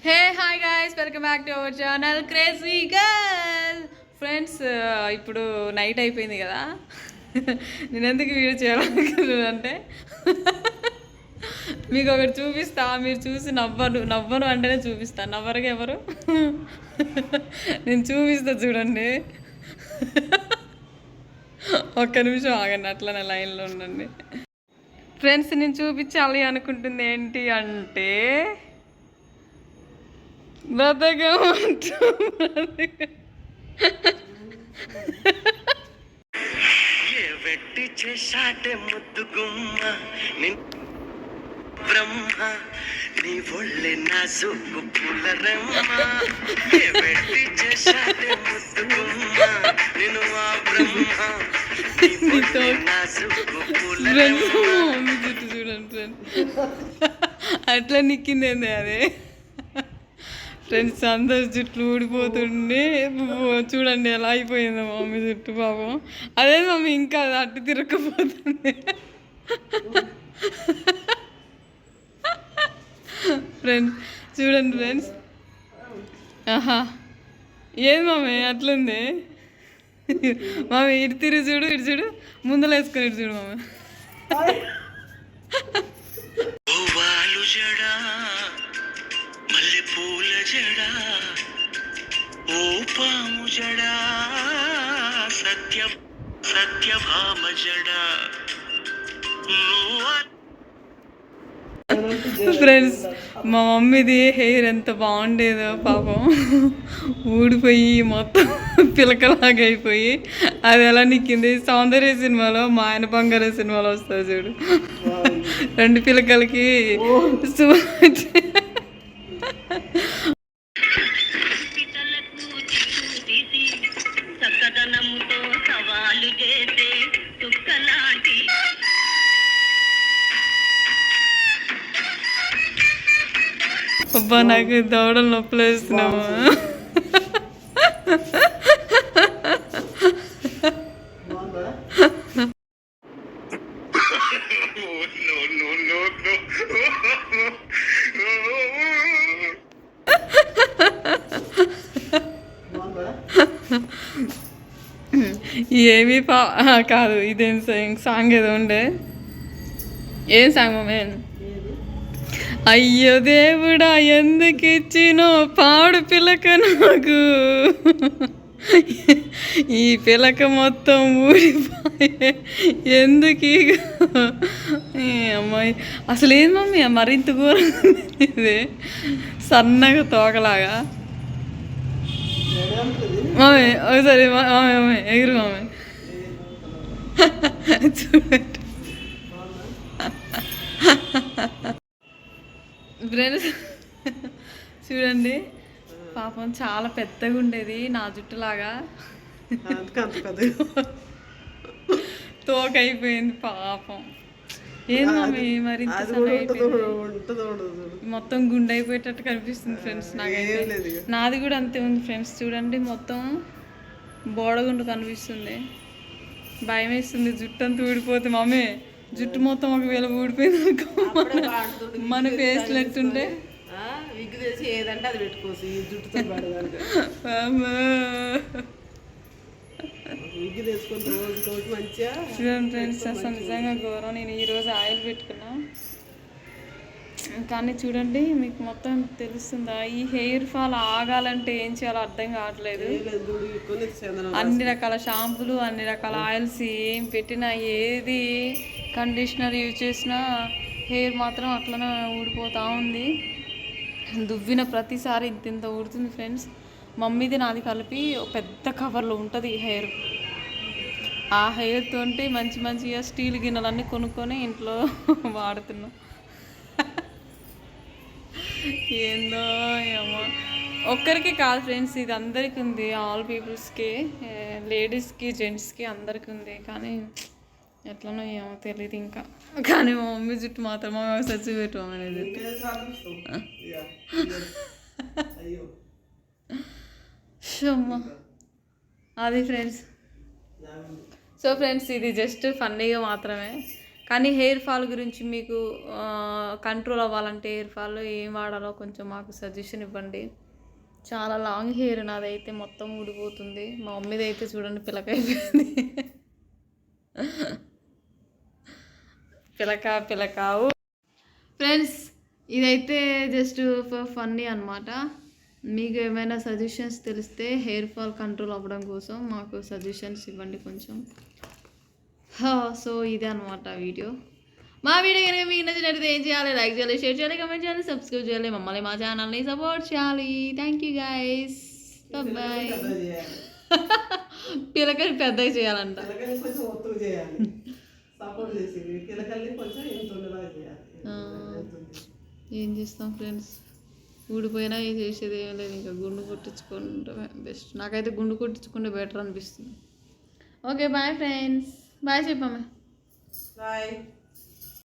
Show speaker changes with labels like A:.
A: Hey hi guys, welcome back to our channel crazy girl. Friends, ఇప్పుడు night అయిపోయింది కదా. నేను ఎందుకు వీడియో చేయాలనుకుంటున్నానంటే మీకు ఒకటి చూపిస్తా, మీరు చూసి నవ్వను అంటేనే చూపిస్తా. నవ్వరుగా ఎవరు? నేను చూపిస్తా చూడండి. ఒక్క నిమిషం ఆగండి, అట్లనే లైన్లో ఉండండి. ఫ్రెండ్స్, నేను చూపించాలి అనుకుంటుంది ఏంటి అంటే బతకం. వెట్టి చేశాటే ముద్దు గుమ్మ బ్రహ్మ నీ ఒళ్ళే నా సుక్కు పులరమ్మ. వెట్టి చేశాటే ముద్దు గుమ్మ నేను ఆ బ్రహ్మ నీ ఒళ్ళే నా సుక్కు పులరమ్మ. చూడండి ఫ్రెండ్స్, అట్లా నిక్కిందేంది అదే. ఫ్రెండ్స్, అందరు జుట్లు ఊడిపోతుండే చూడండి ఎలా అయిపోయింది మమ్మీ జుట్టు. పాపం అదే మమ్మీ ఇంకా అట్టు తిరగకపోతుంది. ఫ్రెండ్స్ చూడండి ఫ్రెండ్స్. ఆహా, ఏది మమ్మీ అట్లుంది? మమ్మీ ఇటు తిరిగి చూడు, ఇటు చూడు, ముందర వేసుకొని ఇటు చూడు మమ్మీ. మల్లె పూల జడా ఓ పాము జడా సత్యభామ జడా. ఫ్రెండ్స్, మా మమ్మీది హెయిర్ ఎంత బాగుండేదో పాపం, ఊడిపోయి మొత్తం పిలకలాగా అయిపోయి అది ఎలా నిక్కింది. సౌందర్య సినిమాలో మా ఆయన బంగారు సినిమాలో వస్తుంది చూడు, రెండు పిలకలకి అబ్బా, నాకు దవడలు నొప్పులు వేస్తున్నాము. ఏమి కాదు, ఇదేం సాంగ్ ఏదో ఉండే. ఏం సాంగ్ మేన్? అయ్యో దేవుడా, ఎందుకు ఇచ్చినో పాడు పిలక నాకు, ఈ పిలక మొత్తం ఊడిపోయే ఎందుకు? అమ్మాయి అసలు ఏం మమ్మీ మరింత ఘోరంగా ఇది, సన్నగా తోకలాగా. మమ్మీ ఒకసారి మమ్మీ ఎగురు మమ్మీ చూడండి. ఫ్రెండ్స్ చూడండి, పాపం చాలా పెద్దగా ఉండేది నా జుట్టులాగా, తోక అయిపోయింది పాపం. ఏం మమ్మీ మరి మొత్తం గుండె అయిపోయేటట్టు కనిపిస్తుంది ఫ్రెండ్స్. నాకైతే నాది కూడా అంతే ఉంది ఫ్రెండ్స్. చూడండి, మొత్తం బోడగుండు కనిపిస్తుంది. భయం వేస్తుంది జుట్టు అంతా ఊడిపోతే. మమ్మీ జుట్టు మొత్తం ఒకవేళ ఊడిపోయింది అనుకో, మన ఫేస్లో ఎట్టుంటే ఏదంటే అది పెట్టుకోవచ్చు. జుట్టుతో చూడండి ఫ్రెండ్స్, అసలు నిజంగా ఘోరం. నేను ఈరోజు ఆయిల్ పెట్టుకున్నా, కానీ చూడండి మీకు మొత్తం తెలుస్తుందా? ఈ హెయిర్ ఫాల్ ఆగాలంటే ఏం చేయాలో అర్థం కావట్లేదు. అన్ని రకాల షాంపూలు, అన్ని రకాల ఆయిల్స్ ఏం పెట్టినా, ఏది కండిషనర్ యూజ్ చేసినా హెయిర్ మాత్రం అట్లనే ఊడిపోతూ ఉంది. దువ్విన ప్రతిసారి ఇంత ఊడుతుంది ఫ్రెండ్స్. మమ్మీది నాది కలిపి పెద్ద కవర్లో ఉంటుంది హెయిర్. ఆ హెయిర్ తోటి మంచిగా స్టీల్ గిన్నెలన్నీ కొనుక్కొని ఇంట్లో వాడుతున్నాం. ఏందో ఏమో, ఒక్కరికి కాదు ఫ్రెండ్స్, ఇది అందరికీ ఉంది. ఆల్ పీపుల్స్కి, లేడీస్కి, జెంట్స్కి అందరికీ ఉంది. కానీ ఎట్లనో ఏమో తెలియదు ఇంకా. కానీ మా మమ్మీ జుట్టు మాత్రం మా సచ్చి పెట్టుకోమని జుట్టు. అది ఫ్రెండ్స్. సో ఫ్రెండ్స్, ఇది జస్ట్ ఫన్నీగా మాత్రమే. కానీ హెయిర్ ఫాల్ గురించి మీకు కంట్రోల్ అవ్వాలంటే హెయిర్ ఫాల్ ఏం వాడాలో కొంచెం మాకు సజెషన్ ఇవ్వండి. చాలా లాంగ్ హెయిర్ నాదైతే మొత్తం ఊడిపోతుంది. మా మమ్మీది అయితే చూడండి పిలకైపోయింది. పిలకావు ఫ్రెండ్స్, ఇదైతే జస్ట్ ఫన్నీ అనమాట. మీకు ఏమైనా సజెషన్స్ తెలిస్తే హెయిర్ ఫాల్ కంట్రోల్ అవ్వడం కోసం మాకు సజెషన్స్ ఇవ్వండి కొంచెం. సో ఇదే అనమాట వీడియో. మా వీడియో కనుక మీకు నచ్చినట్లయితే ఏం చేయాలి? లైక్ చేయాలి, షేర్ చేయాలి, కమెంట్ చేయాలి, సబ్స్క్రైబ్ చేయాలి, మమ్మల్ని మా ఛానల్ని సపోర్ట్ చేయాలి. Thank you guys, bye. పిల్లకని పెద్దగా చేయాలంట. ఏం చేస్తాం ఫ్రెండ్స్, ఊడిపోయినా ఏం చేసేది ఏం లేదు. ఇంకా గుండు కొట్టించుకుంటే బెస్ట్. నాకైతే గుండు కొట్టించుకుంటే బెటర్ అనిపిస్తుంది. ఓకే బాయ్ ఫ్రెండ్స్, బాయ్ చెప్పమ్మా. బాయ్.